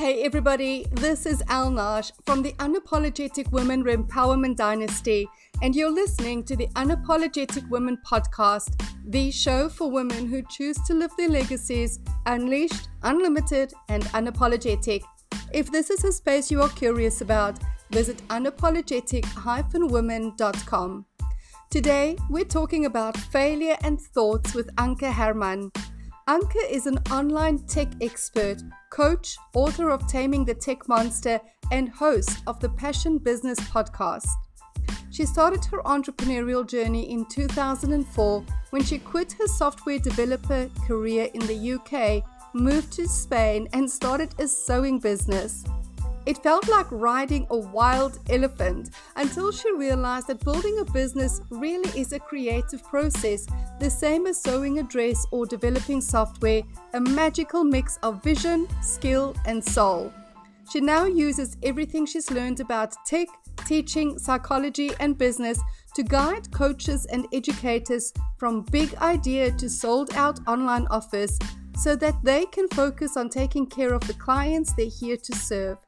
Hey everybody, this is Alnash from the Unapologetic Women Empowerment Dynasty, and you're listening to the Unapologetic Women podcast, the show for women who choose to live their legacies unleashed, unlimited, and unapologetic. If this is a space you are curious about, visit unapologetic-women.com. Today, we're talking about failure and thoughts with Anke Herrmann. Anke is an online tech expert, coach, author of Taming the Tech Monster, and host of the Passion Business podcast. She started her entrepreneurial journey in 2004 when she quit her software developer career in the UK, moved to Spain, and started a sewing business. It felt like riding a wild elephant until she realized that building a business really is a creative process, the same as sewing a dress or developing software, a magical mix of vision, skill, and soul. She now uses everything she's learned about tech, teaching, psychology, and business to guide coaches and educators from big idea to sold out online offers so that they can focus on taking care of the clients they're here to serve.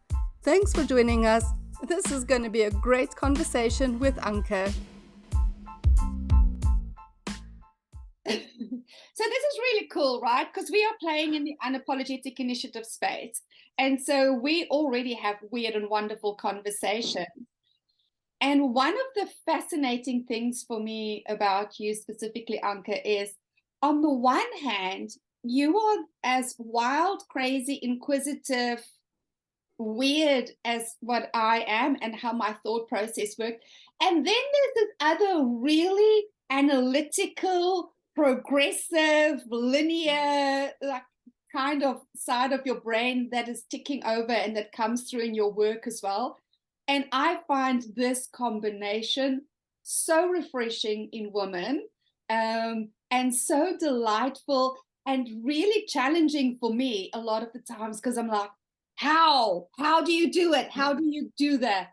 Thanks for joining us. This is going to be a great conversation with Anke. So this is really cool, right? Because we are playing in the Unapologetic Initiative space. And so we already have weird and wonderful conversations. And one of the fascinating things for me about you specifically, Anke, is on the one hand, you are as wild, crazy, inquisitive, weird as what I am and how my thought process works. And then there's this other really analytical, progressive, linear, like kind of side of your brain that is ticking over and that comes through in your work as well. And I find this combination so refreshing in women, and so delightful and really challenging for me a lot of the times, because I'm like, how do you do it? How do you do the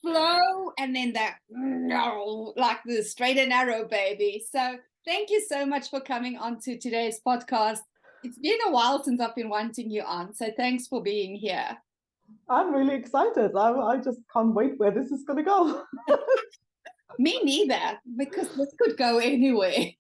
flow and then that like the straight and narrow, baby? So thank you so much for coming on to today's podcast. It's been a while since I've been wanting you on, so thanks for being here. I'm really excited. I just can't wait where this is going to go. Me neither, because this could go anywhere.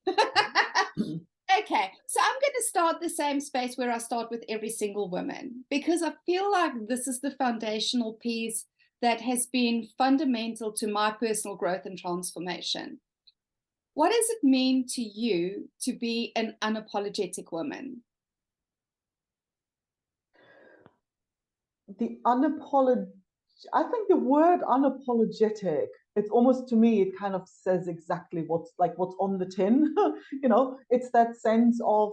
Okay, so I'm going to start the same space where I start with every single woman, because I feel like this is the foundational piece that has been fundamental to my personal growth and transformation. What does it mean to you to be an unapologetic woman? I think the word unapologetic, it's almost, to me, it kind of says exactly what's on the tin. It's that sense of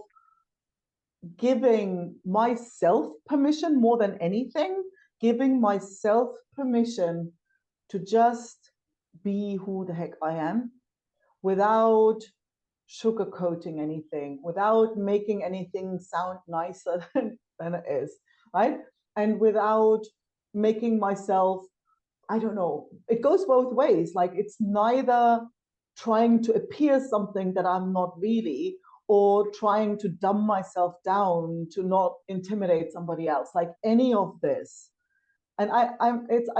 giving myself permission more than anything, giving myself permission to just be who the heck I am without sugarcoating anything, without making anything sound nicer than it is, right? And without making myself, I don't know, it goes both ways. Like, it's neither trying to appear something that I'm not really, or trying to dumb myself down to not intimidate somebody else, like any of this. And I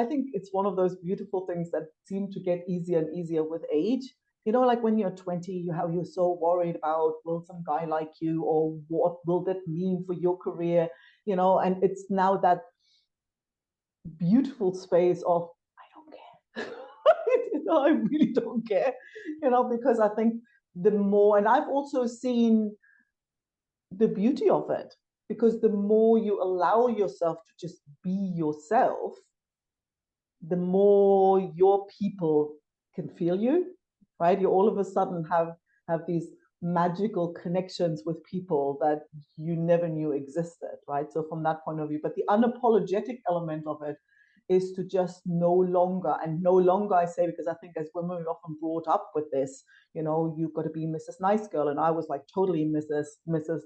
think it's one of those beautiful things that seem to get easier and easier with age. Like when you're 20, you're so worried about, will some guy like you, or what will that mean for your career? And it's now that beautiful space of, I don't care. I really don't care, because I think the more, and I've also seen the beauty of it, because the more you allow yourself to just be yourself, the more your people can feel you, right? You all of a sudden have these magical connections with people that you never knew existed, right? So from that point of view, but the unapologetic element of it is to just no longer I say, because I think as women we're often brought up with this, you've got to be Mrs. Nice Girl, and I was like totally Mrs.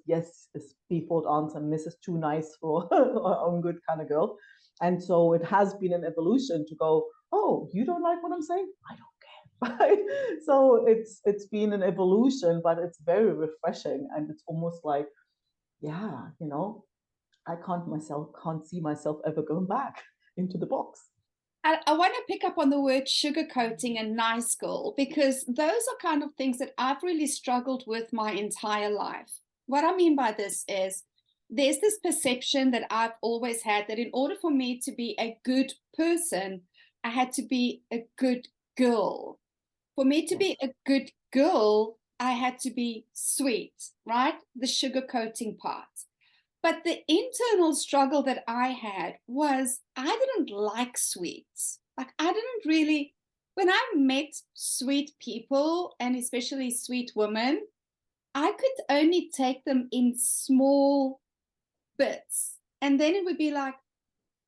Yes is default answer, Mrs. Too Nice for our own good kind of girl. And so it has been an evolution to go, oh, you don't like what I'm saying? I don't care, right? So it's been an evolution, but it's very refreshing, and it's almost like, yeah, I can't see myself ever going back into the box. I want to pick up on the word sugarcoating and nice girl, because those are kind of things that I've really struggled with my entire life. What I mean by this is there's this perception that I've always had that in order for me to be a good person, I had to be a good girl. For me to be a good girl, I had to be sweet, right? The sugarcoating part. But the internal struggle that I had was I didn't like sweets. Like I didn't really, when I met sweet people and especially sweet women, I could only take them in small bits. And then it would be like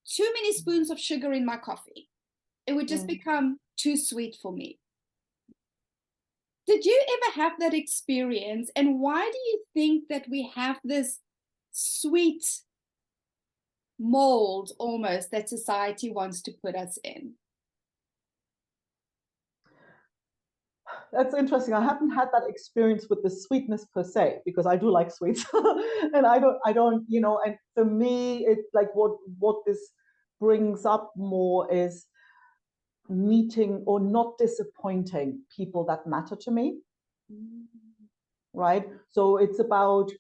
too many spoons of sugar in my coffee. It would just become too sweet for me. Did you ever have that experience? And why do you think that we have this sweet mold almost that society wants to put us in? That's interesting. I haven't had that experience with the sweetness per se, because I do like sweets. And I don't, and for me, it's like what this brings up more is meeting or not disappointing people that matter to me. Right? So it's about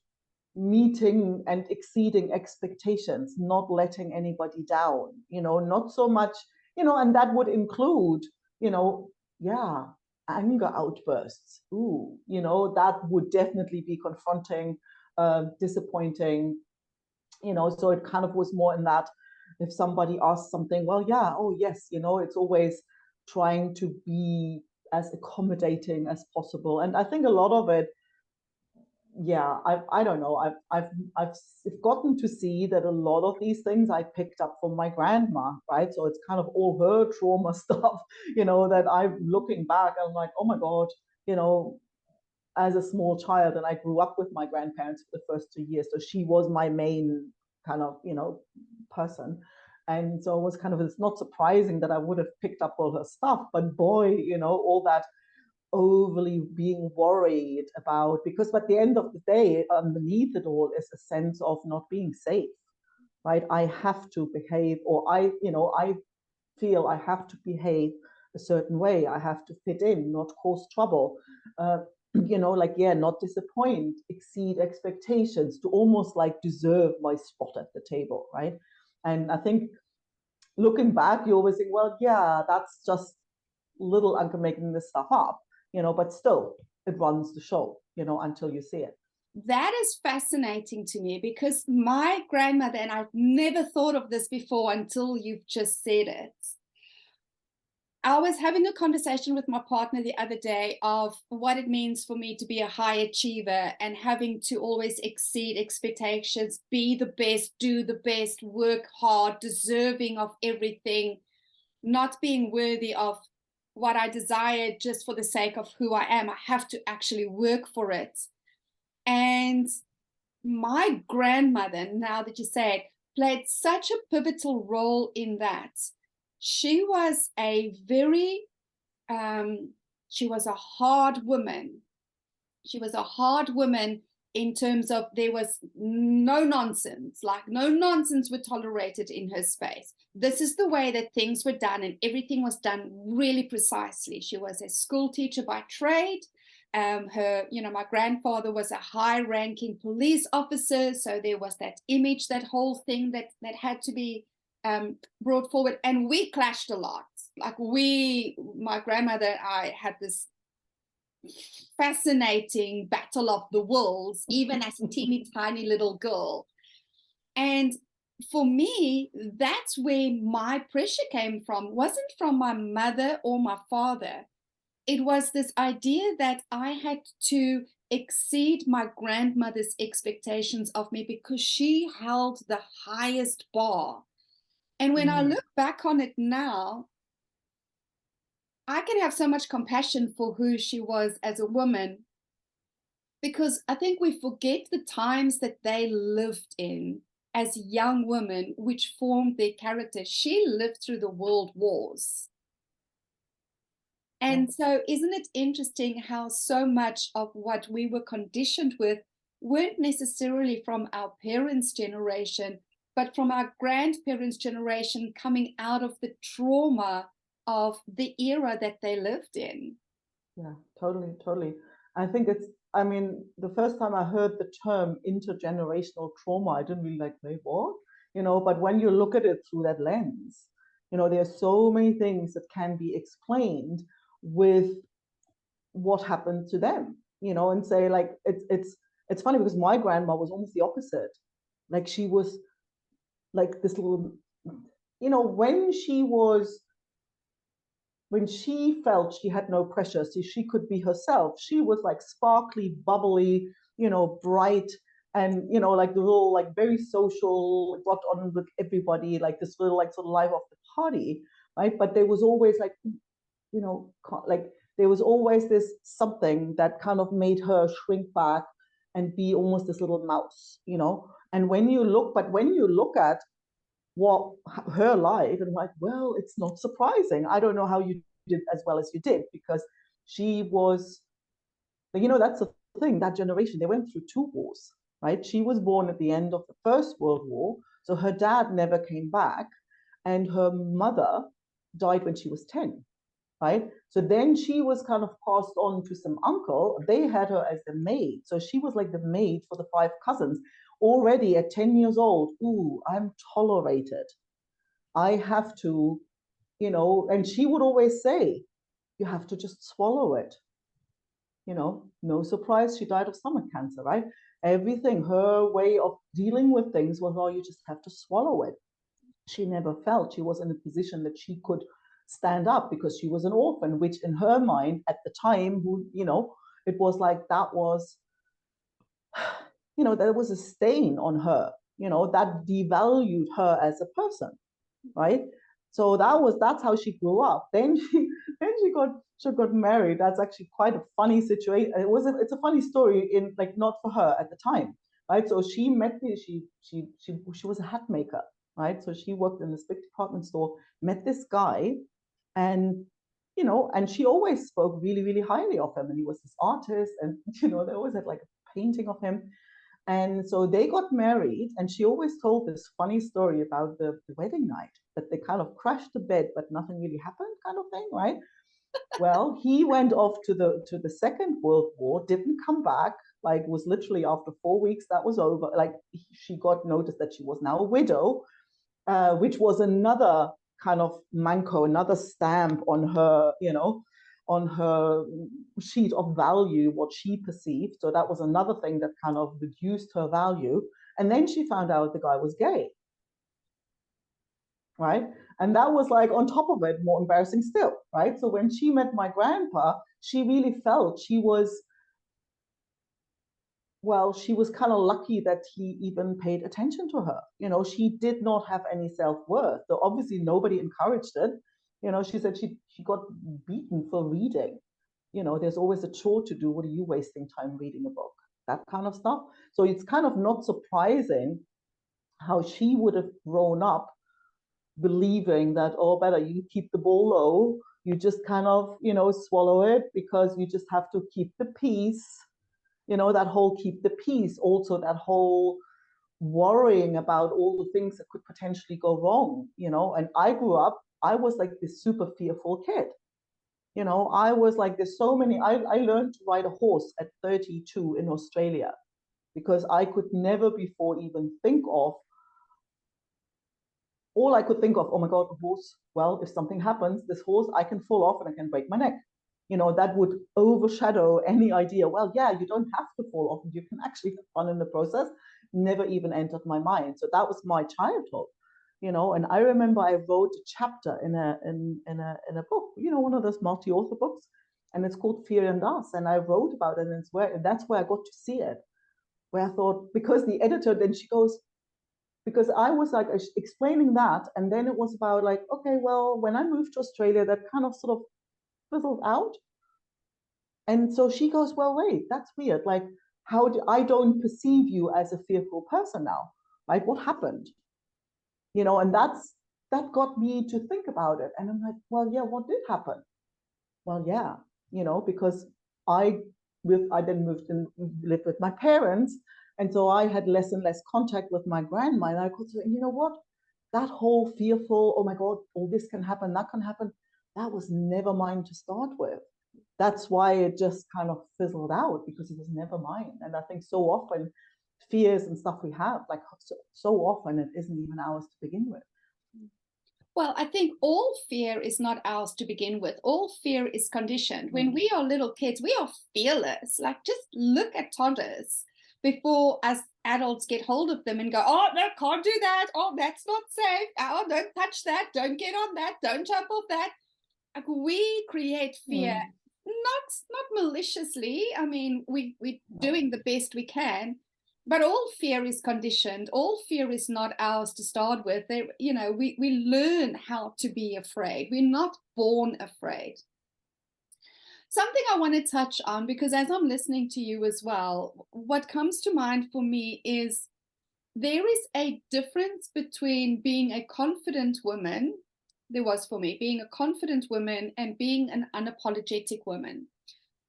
meeting and exceeding expectations, not letting anybody down, not so much, and that would include, anger outbursts. Ooh, that would definitely be confronting, disappointing, so it kind of was more in that if somebody asks something, well, yeah, oh yes, it's always trying to be as accommodating as possible. And I think a lot of it, yeah, I don't know. I've gotten to see that a lot of these things I picked up from my grandma, right? So it's kind of all her trauma stuff, that I'm looking back, I'm like, oh my God, as a small child, and I grew up with my grandparents for the first 2 years. So she was my main kind of, person. And so it was kind of, it's not surprising that I would have picked up all her stuff, but boy, all that overly being worried about, because at the end of the day, underneath it all is a sense of not being safe, right? I have to behave, or I feel I have to behave a certain way. I have to fit in, not cause trouble, not disappoint, exceed expectations, to almost like deserve my spot at the table, right? And I think looking back, you always think, well, yeah, that's just little Anke making this stuff up, but still it runs the show, until you see it. That is fascinating to me, because my grandmother, and I've never thought of this before until you've just said it. I was having a conversation with my partner the other day of what it means for me to be a high achiever and having to always exceed expectations, be the best, do the best, work hard, deserving of everything, not being worthy of what I desire just for the sake of who I am. I have to actually work for it. And my grandmother, now that you say it, played such a pivotal role in that. She was a very, she was a hard woman. She was a hard woman in terms of there was no nonsense, like no nonsense were tolerated in her space. This is the way that things were done, and everything was done really precisely. She was a school teacher by trade. My grandfather was a high-ranking police officer, so there was that image, that whole thing that had to be brought forward, and we clashed a lot. Like my grandmother and I had this fascinating battle of the wills, even as a teeny tiny little girl. And for me, that's where my pressure came from. Wasn't from my mother or my father. It was this idea that I had to exceed my grandmother's expectations of me because she held the highest bar. And when I look back on it now, I can have so much compassion for who she was as a woman, because I think we forget the times that they lived in as young women, which formed their character. She lived through the world wars. And so isn't it interesting how so much of what we were conditioned with weren't necessarily from our parents' generation, but from our grandparents' generation, coming out of the trauma of the era that they lived in. Yeah, totally, totally. I think I mean, the first time I heard the term intergenerational trauma, I didn't really like, wait, what? But when you look at it through that lens, there's so many things that can be explained with what happened to them, and say, like, it's funny because my grandma was almost the opposite. Like, she was like this little, when she felt she had no pressure, so she could be herself, she was like sparkly, bubbly, bright, and like the little, like, very social, got on with everybody, like this little, like, sort of life of the party, right? But there was always like, like, there was always this something that kind of made her shrink back and be almost this little mouse, and when you look at what her life, and like, well, it's not surprising. I don't know how you did as well as you did, because she was, that's the thing, that generation, they went through 2 wars, right? She was born at the end of the First World War, so her dad never came back, and her mother died when she was 10, right? So then she was kind of passed on to some uncle. They had her as the maid, so she was like the maid for the 5 cousins. Already at 10 years old, ooh, I'm tolerated. I have to, and she would always say, you have to just swallow it. No surprise, she died of stomach cancer, right? Everything, her way of dealing with things was, oh, you just have to swallow it. She never felt she was in a position that she could stand up, because she was an orphan, which in her mind at the time, it was like, that was, there was a stain on her, that devalued her as a person, right? So that's how she grew up. Then she got married. That's actually quite a funny situation. It's a funny story, in, like, not for her at the time, right? So she met she was a hat maker, right? So she worked in this big department store, met this guy, and and she always spoke really, really highly of him, and he was this artist, and they always had like a painting of him. And so they got married, and she always told this funny story about the wedding night, that they kind of crashed the bed, but nothing really happened, kind of thing, right? Well, he went off to the Second World War, didn't come back, like, was literally after 4 weeks, that was over. Like, she got notice that she was now a widow, which was another kind of manco, another stamp on her, on her sheet of value, what she perceived. So that was another thing that kind of reduced her value. And then she found out the guy was gay, right? And that was, like, on top of it, more embarrassing still, right? So when she met my grandpa, she really felt she was, well, she was kind of lucky that he even paid attention to her. She did not have any self-worth. So obviously nobody encouraged it. She said she got beaten for reading. There's always a chore to do. What are you wasting time reading a book? That kind of stuff. So it's kind of not surprising how she would have grown up believing that, oh, better you keep the ball low. You just kind of, swallow it, because you just have to keep the peace. That whole keep the peace, also that whole worrying about all the things that could potentially go wrong, and I grew up, I was like this super fearful kid. I was like, there's so many, I learned to ride a horse at 32 in Australia, because I could never before even think of, all I could think of, oh my God, a horse, well, if something happens, this horse, I can fall off and I can break my neck. That would overshadow any idea. Well, yeah, you don't have to fall off, and you can actually have fun in the process. Never even entered my mind. So that was my childhood, and I remember I wrote a chapter in a book, one of those multi-author books, and it's called Fear and Us. And I wrote about it, and that's where I got to see it, where I thought, because the editor, then she goes, because I was like explaining that, and then it was about, like, okay, well, when I moved to Australia, that kind of sort of fizzled out. And so she goes, well, wait, that's weird. Like, I don't perceive you as a fearful person now. Like, what happened? And that got me to think about it. And I'm like, well, yeah, what did happen? Well, yeah, because I I then moved and lived with my parents. And so I had less and less contact with my grandma. And I could say, you know what? That whole fearful, oh my God, all this can happen, that can happen, that was never mine to start with. That's why it just kind of fizzled out, because it was never mine. And I think so often fears and stuff we have, like so often it isn't even ours to begin with. Well, I think all fear is not ours to begin with. All fear is conditioned. When we are little kids, we are fearless. Like, just look at toddlers before us adults get hold of them and go, oh, no, can't do that. Oh, that's not safe. Oh, don't touch that. Don't get on that. Don't jump off that. Like, we create fear, not maliciously. I mean, we're doing the best we can. But all fear is conditioned. All fear is not ours to start with. We learn how to be afraid. We're not born afraid. Something I want to touch on, because as I'm listening to you as well, what comes to mind for me is there is a difference between being a confident woman, there was for me, being a confident woman and being an unapologetic woman.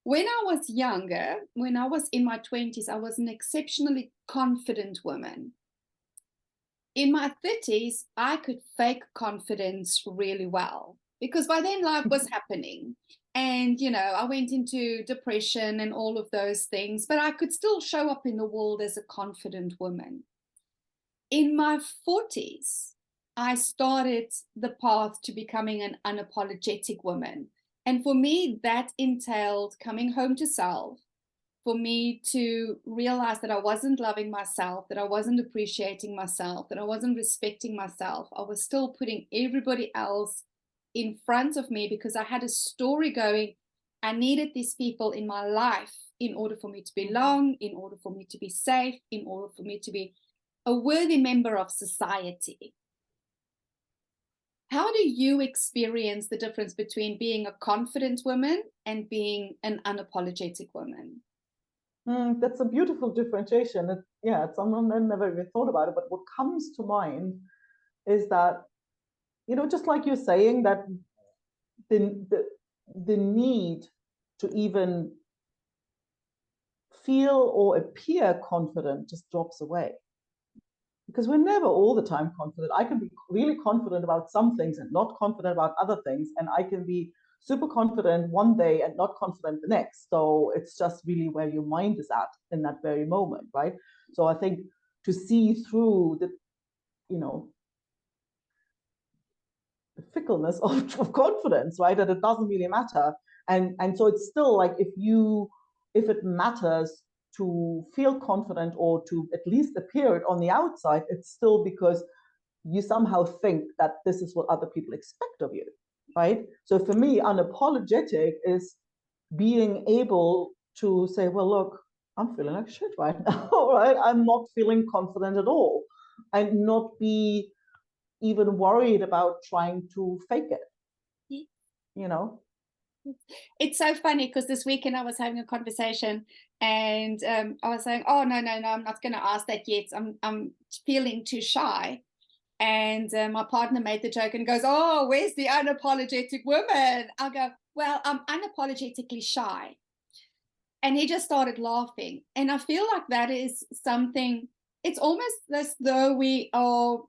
When I was younger, when I was in my 20s, I was an exceptionally confident woman. In my 30s, I could fake confidence really well, because by then life was happening. And, I went into depression and all of those things, but I could still show up in the world as a confident woman. In my 40s, I started the path to becoming an unapologetic woman. And for me, that entailed coming home to self, for me to realize that I wasn't loving myself, that I wasn't appreciating myself, that I wasn't respecting myself. I was still putting everybody else in front of me because I had a story going. I needed these people in my life in order for me to belong, in order for me to be safe, in order for me to be a worthy member of society. How do you experience the difference between being a confident woman and being an unapologetic woman? That's a beautiful differentiation. It's something I never even thought about it. But what comes to mind is that, just like you're saying, that the need to even feel or appear confident just drops away. Because we're never all the time confident. I can be really confident about some things and not confident about other things. And I can be super confident one day and not confident the next. So it's just really where your mind is at in that very moment, right? So I think to see through the fickleness of confidence, right? That it doesn't really matter. And so it's still like, if it matters to feel confident or to at least appear it on the outside, it's still because you somehow think that this is what other people expect of you, right? So for me, unapologetic is being able to say, well, look, I'm feeling like shit right now, right? I'm not feeling confident at all, and not be even worried about trying to fake it, It's so funny because this weekend I was having a conversation and I was saying, oh, no, I'm not going to ask that yet. I'm feeling too shy. And my partner made the joke and goes, oh, where's the unapologetic woman? I'll go, well, I'm unapologetically shy. And he just started laughing. And I feel like that is something, it's almost as though we are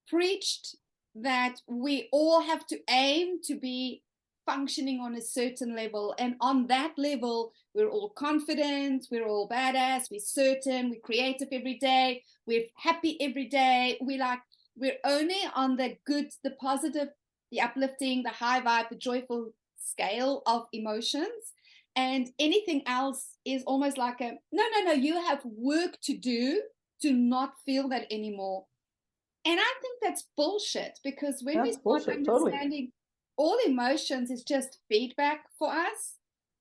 preached that we all have to aim to be functioning on a certain level, and on that level we're all confident, we're all badass, we're certain, we're creative every day, we're happy every day, we're only on the good, the positive, the uplifting, the high vibe, the joyful scale of emotions, and anything else is almost like a no, you have work to do to not feel that anymore. And I think that's bullshit, because when we start understanding all emotions is just feedback for us,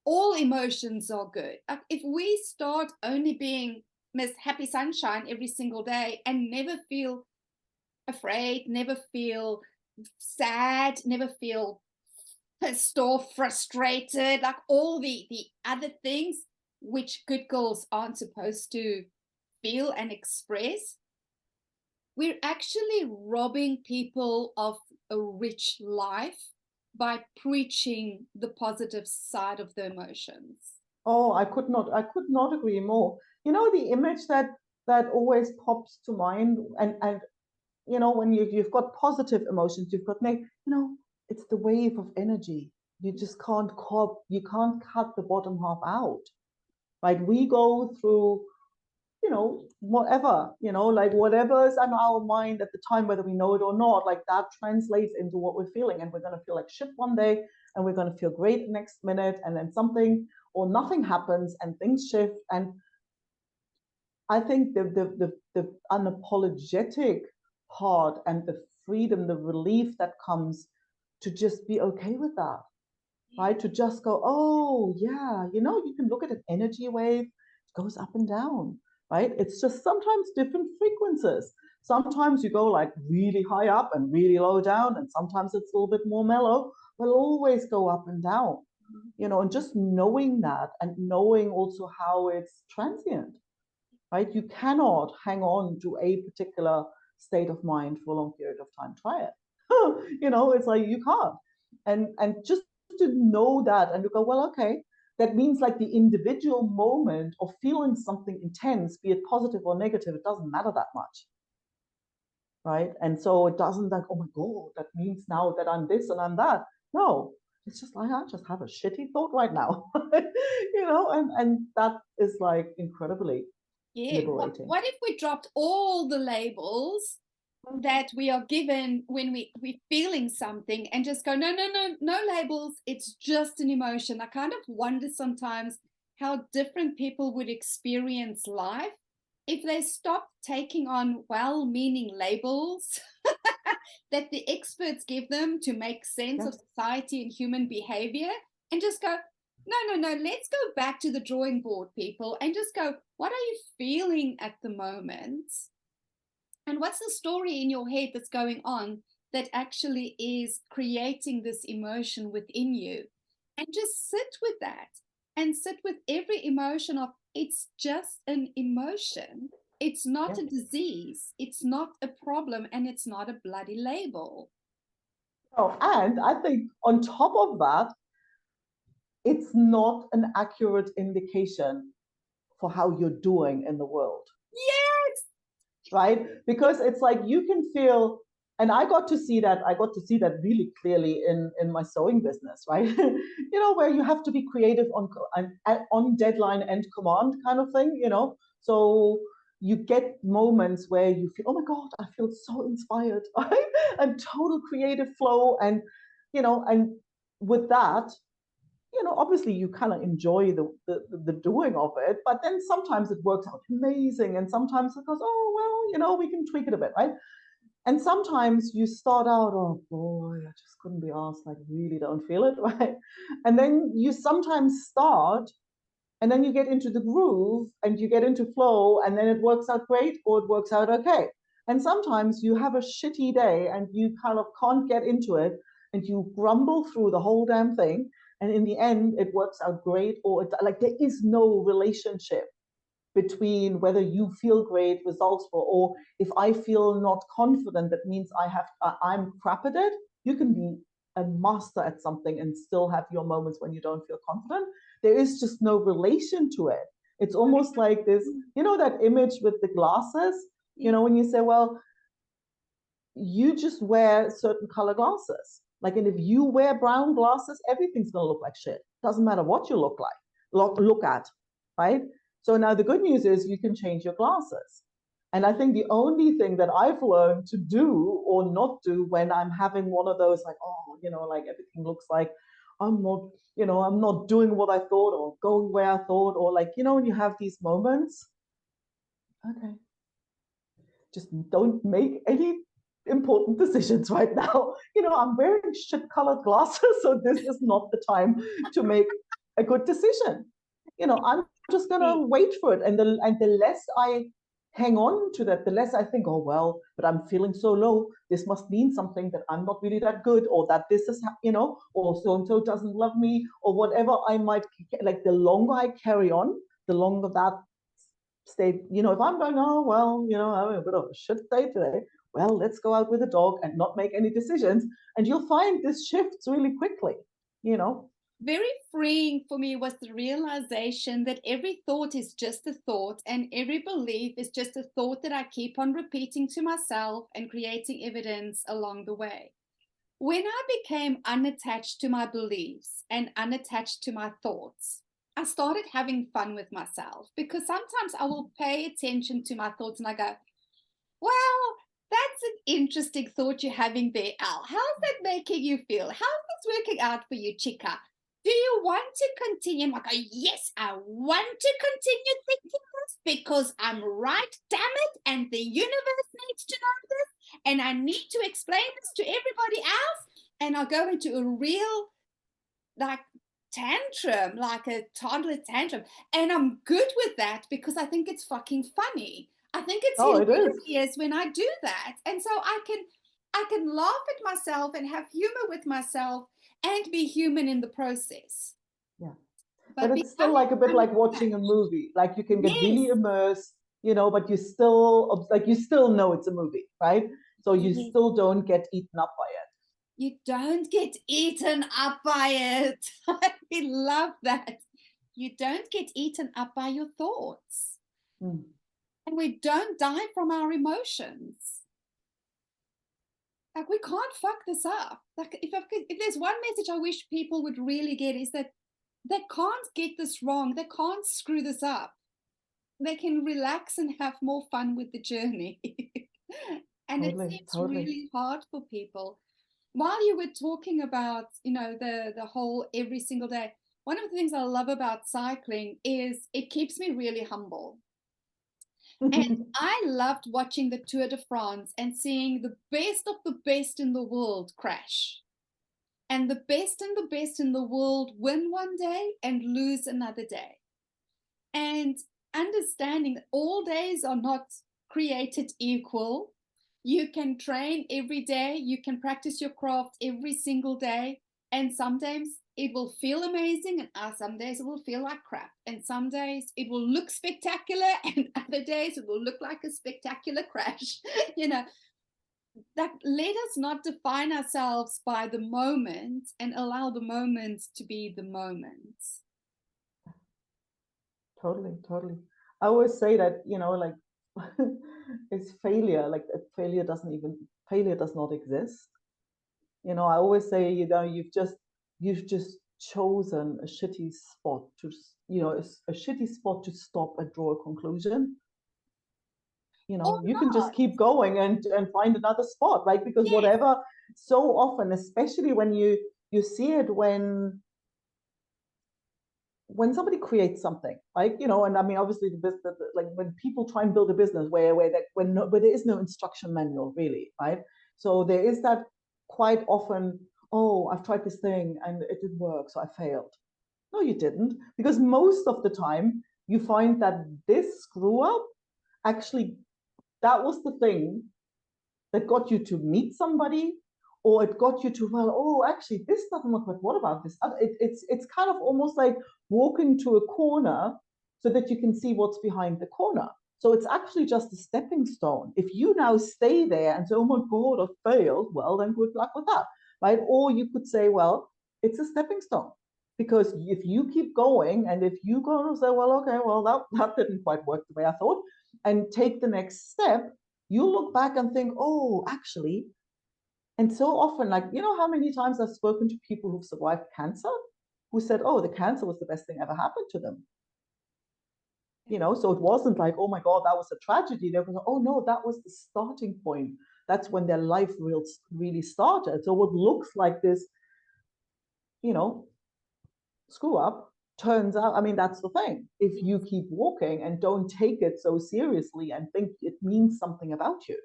all emotions are good. If we start only being Miss Happy Sunshine every single day and never feel afraid, never feel sad, never feel pissed off, frustrated, like all the other things which good girls aren't supposed to feel and express, we're actually robbing people of a rich life by preaching the positive side of the emotions. Oh, I could not agree more. You know, the image that always pops to mind, and you know, when you've got positive emotions, you've got it's the wave of energy. You just you can't cut the bottom half out. Right? We go through, whatever, like whatever's on our mind at the time, whether we know it or not, like that translates into what we're feeling. And we're going to feel like shit one day, and we're going to feel great the next minute, and then something or nothing happens and things shift. And I think the unapologetic part and the freedom, the relief that comes to just be okay with that, right? To just go, oh yeah, you can look at an energy wave, it goes up and down, right? It's just sometimes different frequencies. Sometimes you go like really high up and really low down, and sometimes it's a little bit more mellow, but it'll always go up and down, and just knowing that, and knowing also how it's transient, right? You cannot hang on to a particular state of mind for a long period of time. Try it. It's like you can't. And just to know that and to go, well, okay, that means like the individual moment of feeling something intense, be it positive or negative, it doesn't matter that much. Right. And so it doesn't like, oh my God, that means now that I'm this and I'm that. No, it's just like I just have a shitty thought right now. And that is like incredibly liberating. What if we dropped all the labels that we are given when we're feeling something, and just go, no labels, it's just an emotion? I kind of wonder sometimes how different people would experience life if they stopped taking on well-meaning labels that the experts give them to make sense of society and human behavior, and just go, no, let's go back to the drawing board, people, and just go, what are you feeling at the moment? And what's the story in your head that's going on that actually is creating this emotion within you? And just sit with that, and sit with every emotion of, it's just an emotion. It's not a disease. It's not a problem, and it's not a bloody label. Oh, and I think on top of that, it's not an accurate indication for how you're doing in the world. Yes. Right? Because it's like you can feel, and I got to see that really clearly in my sewing business, right? Where you have to be creative on deadline and command kind of thing, So you get moments where you feel, oh my God, I feel so inspired, right? And total creative flow, and and with that, obviously you kind of enjoy the doing of it, but then sometimes it works out amazing, and sometimes it goes, oh well, we can tweak it a bit, right? And sometimes you start out, oh boy, I just couldn't be asked, like really don't feel it, right? And then you sometimes start, and then you get into the groove and you get into flow, and then it works out great, or it works out okay. And sometimes you have a shitty day and you kind of can't get into it, and you grumble through the whole damn thing, and in the end it works out great, or like there is no relationship between whether you feel great results or if I feel not confident, that means I'm crap at it. You can be a master at something and still have your moments when you don't feel confident. There is just no relation to it. It's almost like this, that image with the glasses, when you say, well, you just wear certain color glasses. Like, and if you wear brown glasses, everything's going to look like shit. Doesn't matter what you look at, right? So now the good news is you can change your glasses. And I think the only thing that I've learned to do or not do when I'm having one of those, like, oh, like everything looks like I'm not doing what I thought or going where I thought, or like, when you have these moments, okay, just don't make any important decisions right now. I'm wearing shit colored glasses, so this is not the time to make a good decision. I'm just gonna wait for it. And the less I hang on to that, the less I think, oh well, but I'm feeling so low, this must mean something, that I'm not really that good, or that this is, or so and so doesn't love me, or whatever I might like. The longer I carry on, the longer that state, if I'm going, oh well, I'm having a bit of a shit day today, well, let's go out with a dog and not make any decisions, and you'll find this shifts really quickly. very freeing for me was the realization that every thought is just a thought, and every belief is just a thought that I keep on repeating to myself and creating evidence along the way. When I became unattached to my beliefs and unattached to my thoughts, I started having fun with myself, because sometimes I will pay attention to my thoughts and I go, well, that's an interesting thought you're having there, Al. How's that making you feel? How's this working out for you, Chica? Do you want to continue? And I go, yes, I want to continue thinking this because I'm right, damn it, and the universe needs to know this, and I need to explain this to everybody else. And I go into a real, like, tantrum, like a toddler tantrum, and I'm good with that because I think it's fucking funny. I think it's Oh, it is. hilarious when I do that, and so I can laugh at myself and have humor with myself and be human in the process. Yeah. But But it's still like a bit like watching a movie. Like you can get really yes, immersed, you know, but you still like you still know it's a movie, right? So you yes, still don't get eaten up by it. you don't get eaten up by it. I love that. You don't get eaten up by your thoughts. Mm. And we don't die from our emotions. Like, we can't fuck this up. Like, if there's one message I wish people would really get, is that they can't get this wrong. They can't screw this up. They can relax and have more fun with the journey. And it Totally, seems totally. really hard for people. While you were talking about, the whole every single day, one of the things I love about cycling is it keeps me really humble. And I loved watching the Tour de France and seeing the best of the best in the world crash. And the best and the best in the world win one day and lose another day. And understanding that all days are not created equal. You can train every day, you can practice your craft every single day, and some days it will feel amazing, and some days it will feel like crap, and some days it will look spectacular, and other days it will look like a spectacular crash. That let us not define ourselves by the moment and allow the moment to be the moment. Totally, totally. I always say that, you know, like it's failure, like failure does not exist. You know, I always say, you know, you've just chosen a shitty spot to, you know, a shitty spot to stop and draw a conclusion. You Or know, you can just not. keep going and find another spot, right? Because Yes. whatever, so often, especially when you see it when somebody creates something, like, you know, and I mean, obviously the business, like when people try and build a business where there is no instruction manual really, right? So there is that quite often, oh, I've tried this thing and it didn't work, so I failed. No, you didn't, because most of the time you find that this screw up actually, that was the thing that got you to meet somebody, or it got you to, well, oh, actually this doesn't look, but what about this other? It's kind of almost like walking to a corner so that you can see what's behind the corner. So it's actually just a stepping stone. If you now stay there and say, oh my god, I failed, well, then good luck with that, right? Or you could say, well, it's a stepping stone, because if you keep going and if you go and say, well, okay, well, that didn't quite work the way I thought, and take the next step, you look back and think, oh, actually. And so often, like, you know how many times I've spoken to people who've survived cancer who said, oh, the cancer was the best thing ever happened to them. You know, so it wasn't like, oh my God, that was a tragedy. They were like, oh no, that was the starting point. That's when their life really started. So what looks like this, you know, screw up turns out, I mean, that's the thing. If you keep walking and don't take it so seriously and think it means something about you.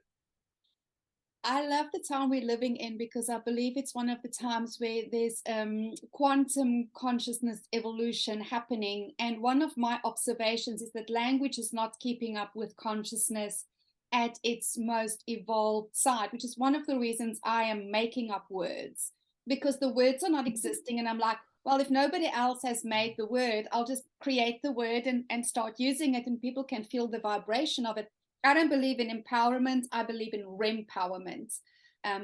I love the time we're living in, because I believe it's one of the times where there's quantum consciousness evolution happening. And one of my observations is that language is not keeping up with consciousness at its most evolved side, which is one of the reasons I am making up words, because the words are not existing. And I'm like, well, if nobody else has made the word, I'll just create the word and start using it, and people can feel the vibration of it. I don't believe in empowerment. I believe in rempowerment.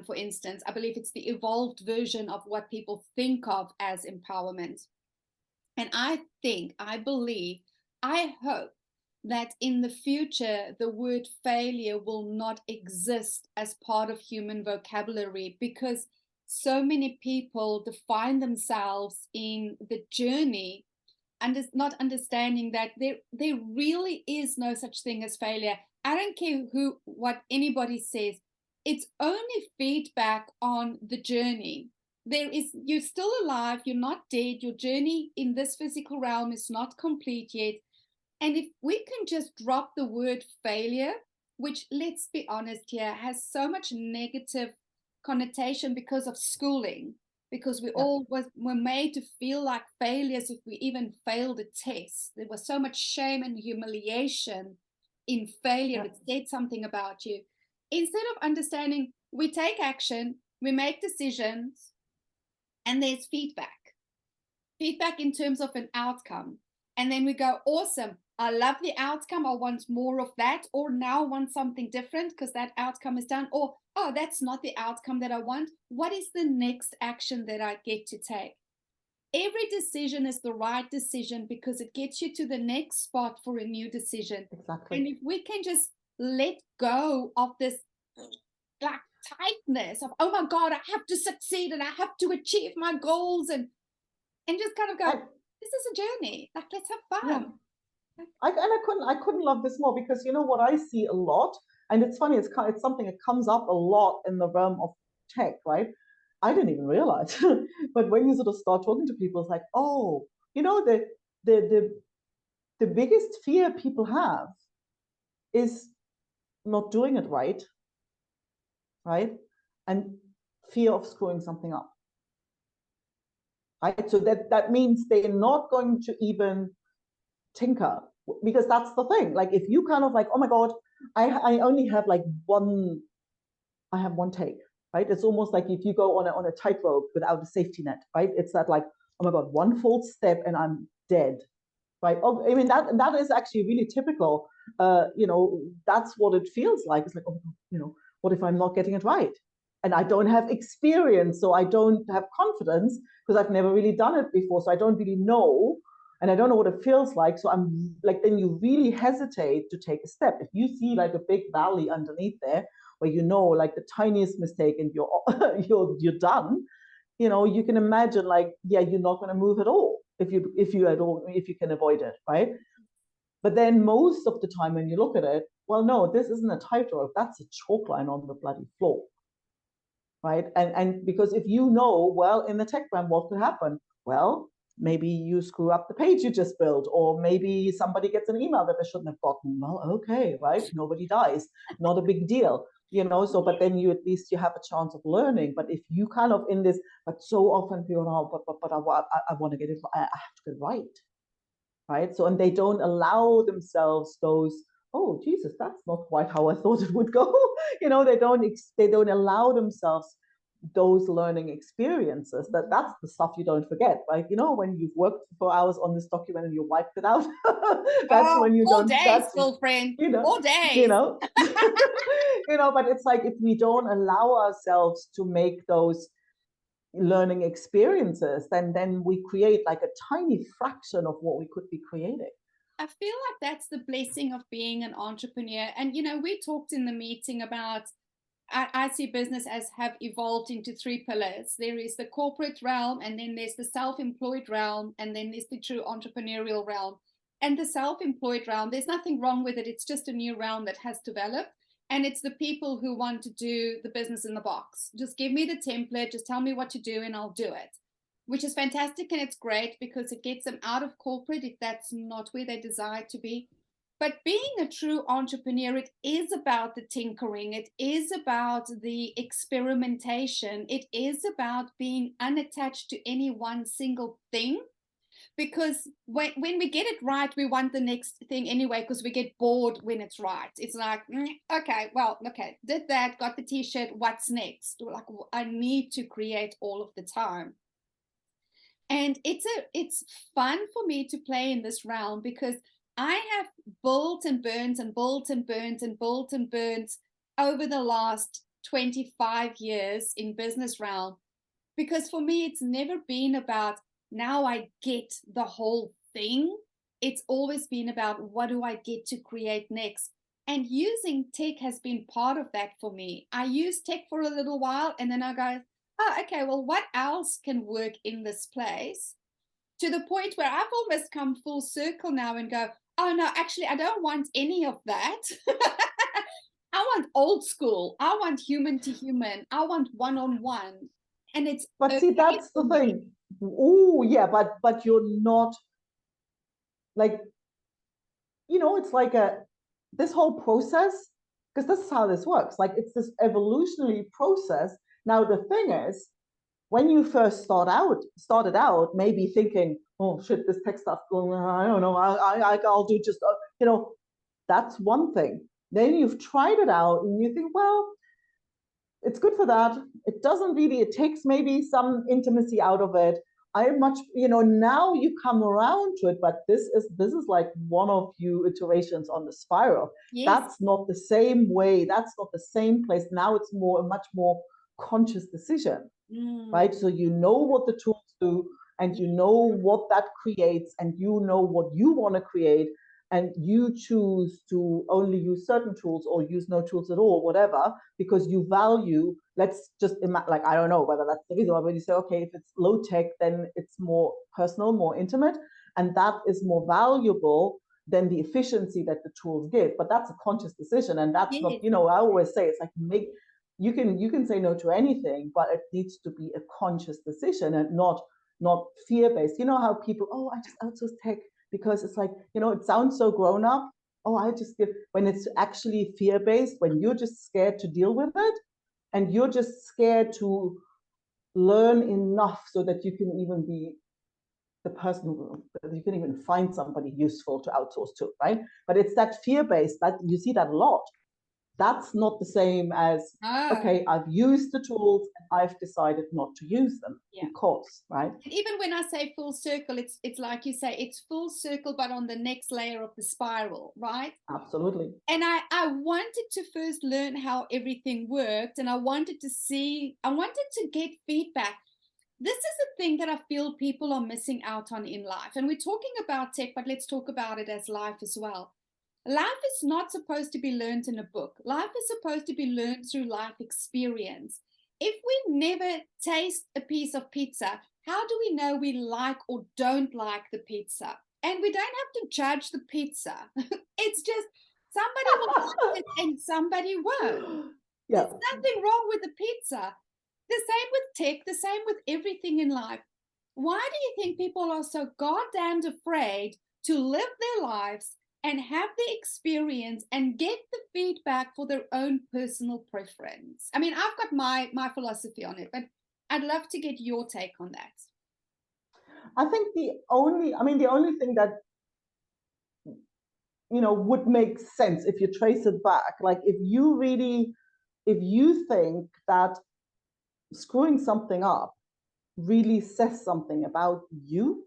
for instance. I believe it's the evolved version of what people think of as empowerment. And I believe, I hope that in the future, the word failure will not exist as part of human vocabulary, because so many people define themselves in the journey and not understanding that there really is no such thing as failure. I don't care what anybody says. It's only feedback on the journey. You're still alive, you're not dead, your journey in this physical realm is not complete yet. And if we can just drop the word failure, which, let's be honest here, has so much negative connotation because of schooling, because we all were made to feel like failures if we even failed a test. There was so much shame and humiliation in failure. It said something about you. Instead of understanding, we take action, we make decisions, and there's feedback in terms of an outcome. And then we go, awesome, I love the outcome, I want more of that, or now I want something different because that outcome is done, or, oh, that's not the outcome that I want. What is the next action that I get to take? Every decision is the right decision because it gets you to the next spot for a new decision. Exactly. And if we can just let go of this like tightness of, oh my God, I have to succeed and I have to achieve my goals, and just kind of go, this is a journey. Like, let's have fun. Yeah. I couldn't love this more, because you know what I see a lot, and it's funny, it's something that comes up a lot in the realm of tech, right? I didn't even realize, but when you sort of start talking to people, it's like, oh, you know, the biggest fear people have is not doing it right, and fear of screwing something up, right? So that means they're not going to even tinker, because that's the thing. Like, if you kind of like, oh my God, I only have like one take, right? It's almost like if you go on a tightrope without a safety net, right? It's that like, oh my God, one false step and I'm dead, right? Oh, I mean, that is actually really typical. You know, that's what it feels like. It's like, oh, you know, what if I'm not getting it right? And I don't have experience, so I don't have confidence because I've never really done it before, so I don't really know, and I don't know what it feels like. So I'm like, then you really hesitate to take a step. If you see like a big valley underneath there, where you know, like the tiniest mistake and you're done, you know, you can imagine like, yeah, you're not going to move at all if you can avoid it, right? But then most of the time when you look at it, well, no, this isn't a tightrope, that's a chalk line on the bloody floor, right? And because if you know, well, in the tech realm, what could happen? Well, maybe you screw up the page you just built, or maybe somebody gets an email that they shouldn't have gotten. Well, okay, right? Nobody dies, not a big deal, you know. So, but then you at least you have a chance of learning. But if you kind of in this, but so often people know, but I want to get it, I have to get it right? So, and they don't allow themselves those, oh Jesus, that's not quite how I thought it would go. You know, they don't allow themselves those learning experiences. That's the stuff you don't forget, right? You know, when you've worked for hours on this document and you wiped it out, that's when you don't. Days, girlfriend. You know, 4 days. You know, you know. But it's like if we don't allow ourselves to make those learning experiences, then we create like a tiny fraction of what we could be creating. I feel like that's the blessing of being an entrepreneur. And, you know, we talked in the meeting about, I see business as have evolved into 3 pillars. There is the corporate realm, and then there's the self-employed realm, and then there's the true entrepreneurial realm. And the self-employed realm, there's nothing wrong with it. It's just a new realm that has developed. And it's the people who want to do the business in the box. Just give me the template, just tell me what to do and I'll do it, which is fantastic. And it's great because it gets them out of corporate if that's not where they desire to be. But being a true entrepreneur, it is about the tinkering. It is about the experimentation. It is about being unattached to any one single thing. Because when we get it right, we want the next thing anyway, because we get bored when it's right. It's like, okay, did that, got the t-shirt, what's next? Like, I need to create all of the time. And it's fun for me to play in this realm because I have built and burnt and built and burnt and built and burnt over the last 25 years in business realm, because for me, it's never been about now I get the whole thing. It's always been about what do I get to create next? And using tech has been part of that for me. I use tech for a little while and then I go, oh, okay, well, what else can work in this place? To the point where I've almost come full circle now and go, oh, no, actually, I don't want any of that. I want old school. I want human to human. I want one-on-one. And it's but see, that's the thing. Oh, yeah, but you're not like, it's like this whole process, because this is how this works. Like, it's this evolutionary process. Now, the thing is, when you first started out, maybe thinking, oh shit, this tech stuff going, I don't know, I'll do just, that's one thing. Then you've tried it out and you think, well, it's good for that. It doesn't really, it takes maybe some intimacy out of it. Now you come around to it, but this is like one of few iterations on the spiral. Yes. That's not the same way. That's not the same place. Now it's a much more conscious decision, right? So you know what the tools do, and you know what that creates, and you know what you want to create, and you choose to only use certain tools or use no tools at all, whatever, because you value, let's just like, I don't know whether that's the reason why, when you say, okay, if it's low tech, then it's more personal, more intimate, and that is more valuable than the efficiency that the tools give. But that's a conscious decision, and that's not, I always say, it's like, you can say no to anything, but it needs to be a conscious decision and not fear-based. You know how people, oh, I just outsource tech because it's like, it sounds so grown up. Oh, I just give, when it's actually fear-based, when you're just scared to deal with it, and you're just scared to learn enough so that you can even be the person who, you can even find somebody useful to outsource to, right? But it's that fear-based, that you see that a lot. That's not the same as, okay, I've used the tools and I've decided not to use them because, right? And even when I say full circle, it's like you say, it's full circle, but on the next layer of the spiral, right? Absolutely. And I wanted to first learn how everything worked, and I wanted to get feedback. This is a thing that I feel people are missing out on in life. And we're talking about tech, but let's talk about it as life as well. Life is not supposed to be learned in a book. Life is supposed to be learned through life experience. If we never taste a piece of pizza, how do we know we like or don't like the pizza? And we don't have to judge the pizza. It's just somebody will like it and somebody won't. Yeah. There's nothing wrong with the pizza. The same with tech, the same with everything in life. Why do you think people are so goddamn afraid to live their lives and have the experience and get the feedback for their own personal preference? I mean, I've got my philosophy on it, but I'd love to get your take on that. I think the only thing that, would make sense if you trace it back, like if you think that screwing something up really says something about you,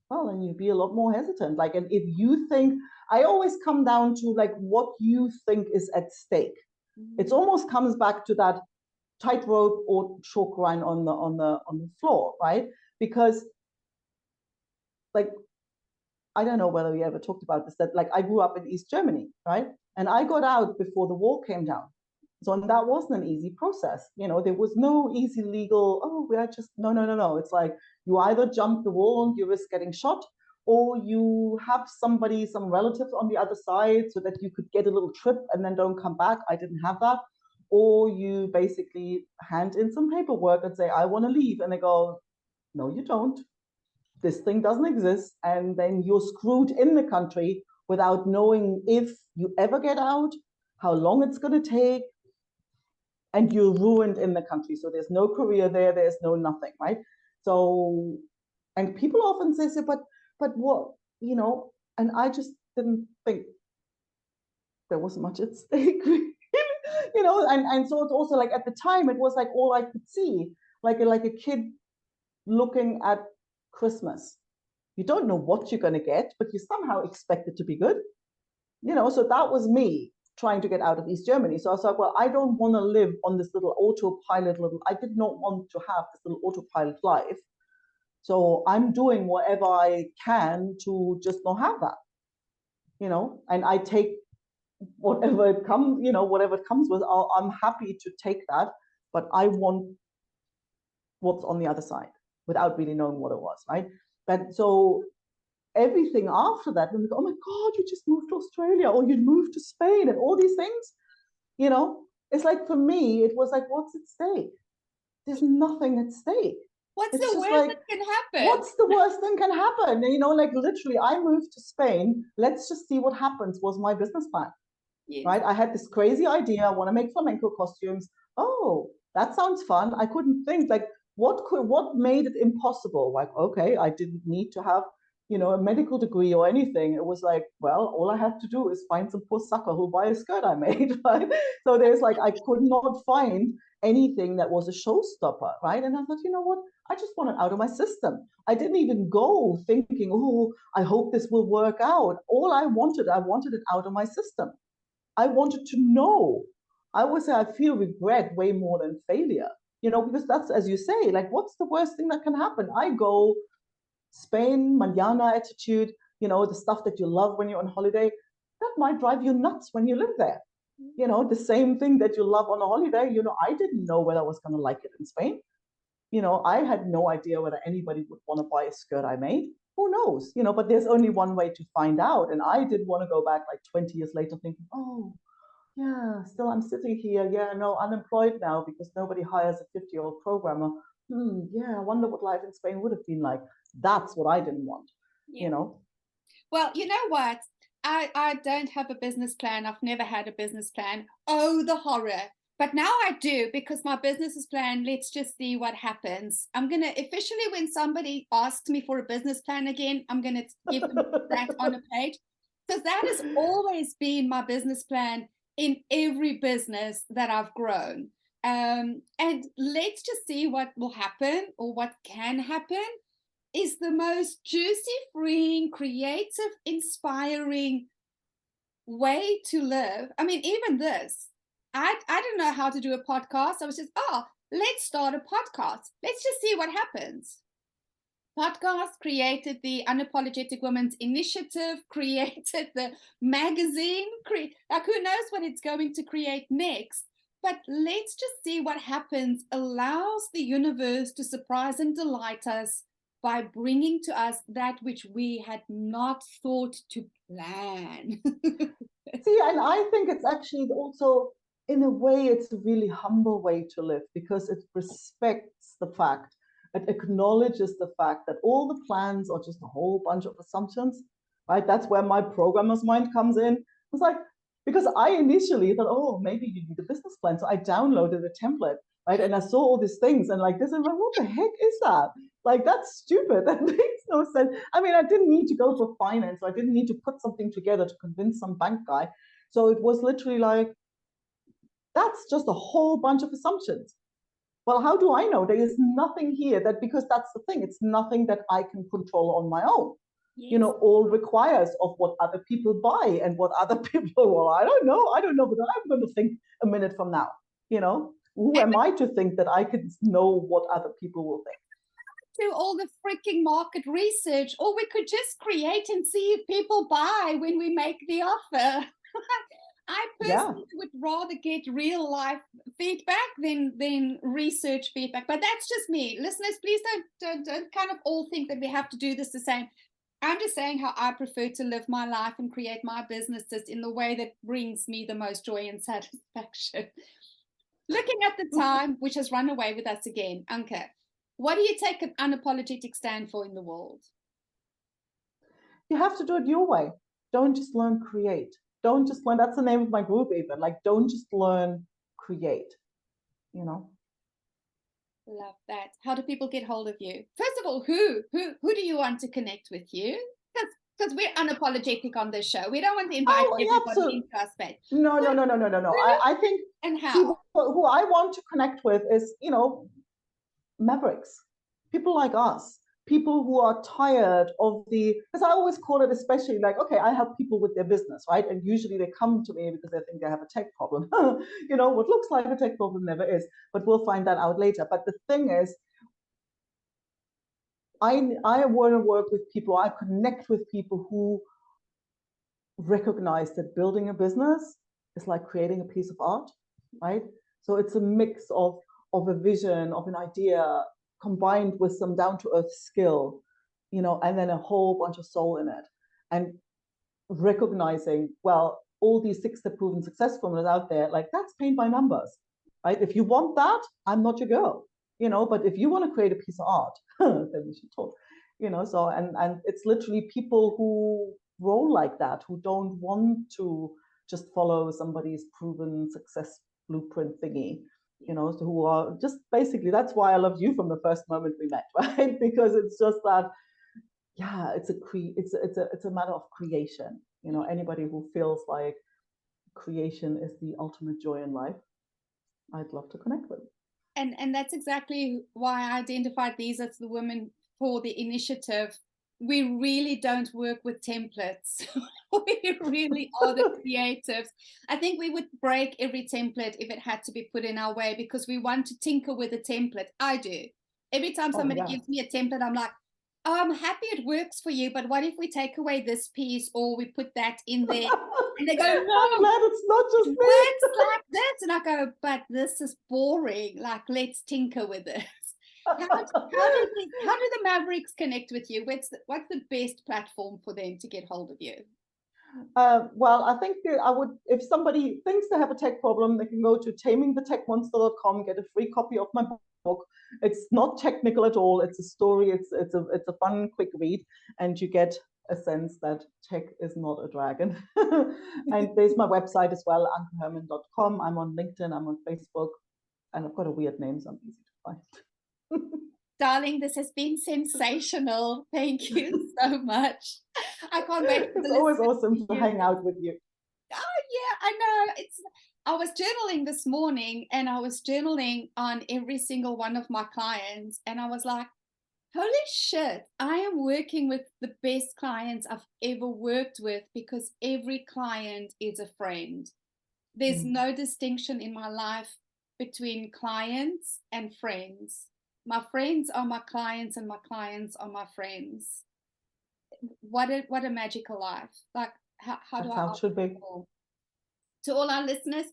well, then you'd be a lot more hesitant. Like, and if you think, I always come down to like what you think is at stake. It almost comes back to that tightrope or chalk line on the floor, right? Because, like, I don't know whether we ever talked about this, that like I grew up in East Germany, right? And I got out before the wall came down. So that wasn't an easy process. There was no easy legal, oh, we are just, no. It's like you either jump the wall and you risk getting shot, or you have some relative on the other side so that you could get a little trip and then don't come back. I didn't have that. Or you basically hand in some paperwork and say, I want to leave. And they go, no, you don't. This thing doesn't exist. And then you're screwed in the country without knowing if you ever get out, how long it's going to take, and you're ruined in the country. So there's no career there, there's no nothing, right? So, and people often say, but what, and I just didn't think there was much at stake, and so it's also like at the time, it was like all I could see, like a kid looking at Christmas. You don't know what you're going to get, but you somehow expect it to be good, so that was me. trying to get out of East Germany. So I was like, well, I don't want to live on this little autopilot I did not want to have this little autopilot life. So I'm doing whatever I can to just not have that, and I take whatever it comes, whatever it comes with. I'm happy to take that, but I want what's on the other side without really knowing what it was, right? But so everything after that, we go, oh my God, you just moved to Australia, or you moved to Spain, and all these things, it's like, for me, it was like, what's at stake? There's nothing at stake. What's It's the just worst like, that can happen? what's the worst thing can happen? Like literally, I moved to Spain. Let's just see what happens was my business plan, Yes. right? I had this crazy idea. I want to make flamenco costumes. Oh, that sounds fun. I couldn't think like, what made it impossible? Like, okay, I didn't need to have, a medical degree or anything. It was like, well, all I have to do is find some poor sucker who'll buy a skirt I made, right? So there's like, I could not find anything that was a showstopper, right? And I thought, you know what? I just want it out of my system. I didn't even go thinking, oh, I hope this will work out. All I wanted it out of my system. I wanted to know. I would say I feel regret way more than failure, because that's, as you say, like, what's the worst thing that can happen? I go Spain, manana attitude, the stuff that you love when you're on holiday, that might drive you nuts when you live there. The same thing that you love on a holiday, I didn't know whether I was going to like it in Spain. I had no idea whether anybody would want to buy a skirt I made. Who knows? But there's only one way to find out. And I didn't want to go back like 20 years later thinking, oh, yeah, still I'm sitting here. Yeah, no, unemployed now because nobody hires a 50-year-old programmer. Yeah, I wonder what life in Spain would have been like. That's what I didn't want, Well, you know what? I don't have a business plan. I've never had a business plan. Oh, the horror. But now I do, because my business is planned. Let's just see what happens. I'm going to officially, when somebody asks me for a business plan again, I'm going to give them that on a page. Because that has always been my business plan in every business that I've grown. And let's just see what will happen, or what can happen. Is the most juicy, freeing, creative, inspiring way to live. I mean, even this, I didn't know how to do a podcast. I was just, let's start a podcast. Let's just see what happens. Podcast, created the Unapologetic Women's Initiative, created the magazine, like, who knows what it's going to create next. But let's just see what happens. Allows the universe to surprise and delight us by bringing to us that which we had not thought to plan. See, and I think it's actually also, in a way, it's a really humble way to live, because it respects the fact, it acknowledges the fact that all the plans are just a whole bunch of assumptions, right? That's where my programmer's mind comes in. It's like, because I initially thought, oh, maybe you need a business plan. So I downloaded a template, right? And I saw all these things and like this, and I'm like, what the heck is that? Like, that's stupid. That makes no sense. I mean, I didn't need to go for finance. So I didn't need to put something together to convince some bank guy. So it was literally like, that's just a whole bunch of assumptions. Well, how do I know? There is nothing here that, because that's the thing, it's nothing that I can control on my own. Yes. All requires of what other people buy and what other people, well, I don't know, but I'm going to think a minute from now, who am I to think that I can know what other people will think? Do all the freaking market research, or we could just create and see if people buy when we make the offer. I personally would rather get real life feedback than research feedback, but that's just me. Listeners, please don't kind of all think that we have to do this the same. I'm just saying how I prefer to live my life and create my businesses in the way that brings me the most joy and satisfaction. Looking at the time, which has run away with us again, Anke, what do you take an unapologetic stand for in the world? You have to do it your way. Don't just learn, create. Don't just learn, that's the name of my group even, like, don't just learn, create, Love that. How do people get hold of you? First of all, who do you want to connect with you? Because we're unapologetic on this show. We don't want to invite everybody into our space. No. I think, and how? See, who I want to connect with is, mavericks, people like us, people who are tired of because I always call it, especially like, okay, I help people with their business, right? And usually they come to me because they think they have a tech problem. What looks like a tech problem never is, but we'll find that out later. But the thing is, I want to work with people, I connect with people who recognize that building a business is like creating a piece of art, right? So it's a mix of a vision, of an idea, combined with some down-to-earth skill, and then a whole bunch of soul in it. And recognizing, well, all these 6-step proven success formulas out there, like that's paint by numbers, right? If you want that, I'm not your girl, but if you want to create a piece of art, then we should talk, so, and it's literally people who roll like that, who don't want to just follow somebody's proven success blueprint thingy, so who are just basically, that's why I loved you from the first moment we met, right? Because it's just that, yeah, it's a matter of creation. Anybody who feels like creation is the ultimate joy in life, I'd love to connect with. And that's exactly why I identified these as the women for the initiative. We really don't work with templates. We really are the creatives. I think we would break every template if it had to be put in our way, because we want to tinker with a template. I do. Every time somebody gives me a template, I'm like, oh, I'm happy it works for you, but what if we take away this piece, or we put that in there? And they go, no, I'm glad it's not just me. It's like this. And I go, but this is boring. Like, let's tinker with this. How do the Mavericks connect with you? What's the best platform for them to get hold of you? Well, I think if somebody thinks they have a tech problem, they can go to tamingthetechmonster.com, get a free copy of my book. It's not technical at all. It's a story. It's a fun, quick read, and you get a sense that tech is not a dragon. And there's my website as well, ankeherrmann.com. I'm on LinkedIn. I'm on Facebook, and I've got a weird name, so I'm easy to find. Darling, this has been sensational. Thank you so much. I can't wait. It's always awesome to hang out with you. Oh yeah, I know. I was journaling this morning, and I was journaling on every single one of my clients, and I was like, holy shit, I am working with the best clients I've ever worked with, because every client is a friend. There's no distinction in my life between clients and friends. My friends are my clients, and my clients are my friends. What a magical life. Like, how do I? It should be. To all our listeners,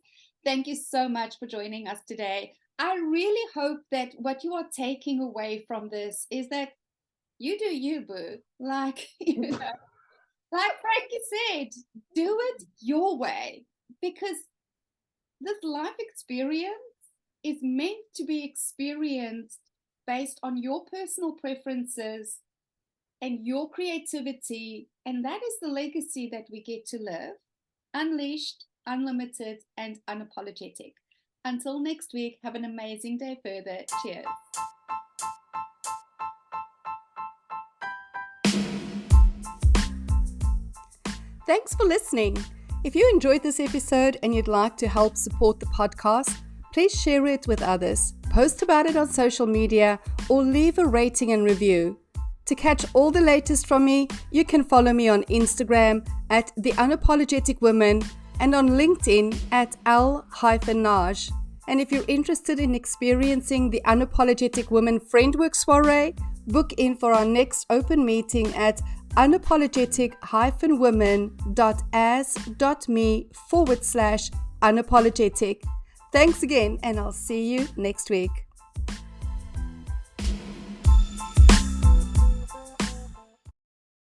thank you so much for joining us today. I really hope that what you are taking away from this is that you do you, boo. Like, like Frankie said, do it your way, because this life experience is meant to be experienced based on your personal preferences and your creativity. And that is the legacy that we get to live, unleashed, unlimited, and unapologetic. Until next week, have an amazing day further. Cheers. Thanks for listening. If you enjoyed this episode and you'd like to help support the podcast, please share it with others, post about it on social media, or leave a rating and review. To catch all the latest from me, you can follow me on Instagram at The Unapologetic Woman and on LinkedIn at L-Naj. And if you're interested in experiencing the Unapologetic Woman Friendwork Soiree, book in for our next open meeting at unapologetic-women.as.me/unapologetic. Thanks again, and I'll see you next week.